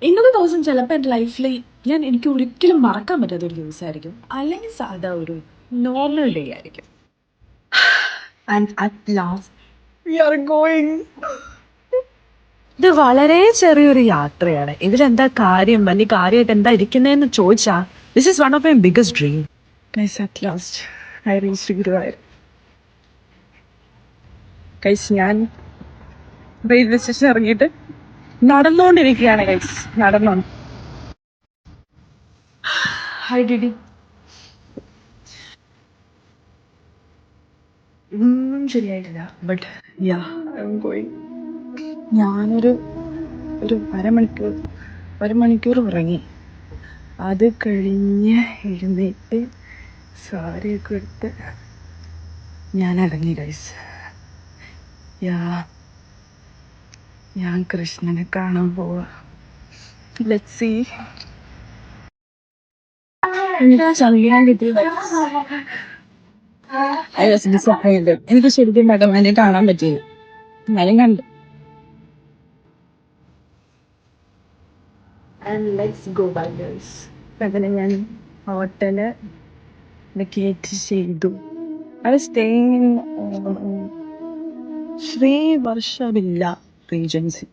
ഇന്നത്തെ ദിവസം ചിലപ്പോൾ എൻ്റെ ലൈഫിൽ എനിക്ക് ഒരിക്കലും മറക്കാൻ പറ്റാത്ത ഒരു ദിവസമായിരിക്കും, അല്ലെങ്കിൽ സാധാ ഒരു നോർമൽ ഡേ ആയിരിക്കും. And at last we are going. ഇത് വളരെ ചെറിയൊരു യാത്രയാണ്. ഇതിലെന്താ കാര്യം, വലിയ കാര്യമായിട്ട് എന്താ ഇരിക്കുന്നതെന്ന് ചോദിച്ചാൽ, this is one of my biggest dream. Guys, at last I reach Guruvayur. Guys, ഞാൻ റെയിൽവേ സ്റ്റേഷൻ ഇറങ്ങിയിട്ട് നടന്നുകൊണ്ടിരിക്കുകയാണ്. ഗൈസ്, നടന്നോണ്ട് ഹായ് ഡിഡി. ഒന്നും ശരിയായിട്ടില്ല, but yeah I'm going. ഞാനൊരു അരമണിക്കൂർ ഉറങ്ങി. അത് കഴിഞ്ഞ് എഴുന്നേറ്റ് സാരിയൊക്കെ എടുത്ത് ഞാൻ ഇറങ്ങി. ഗൈസ്, യാ ഞാൻ കൃഷ്ണനെ കാണാൻ പോവാ. Let's see. എന്താ ചന്ദ്രൻ കിട്ടി? I was disappointed. എനിക്ക് ശരിക്കും ഭഗവാനെ കാണാൻ പറ്റിയില്ല. ഞാനും കണ്ടു. And let's go bye girls. അങ്ങനെ ഞാൻ ഹോട്ടല് വെക്കേറ്റ് ചെയ്തു. I was staying in Sri Varsha villa Regency.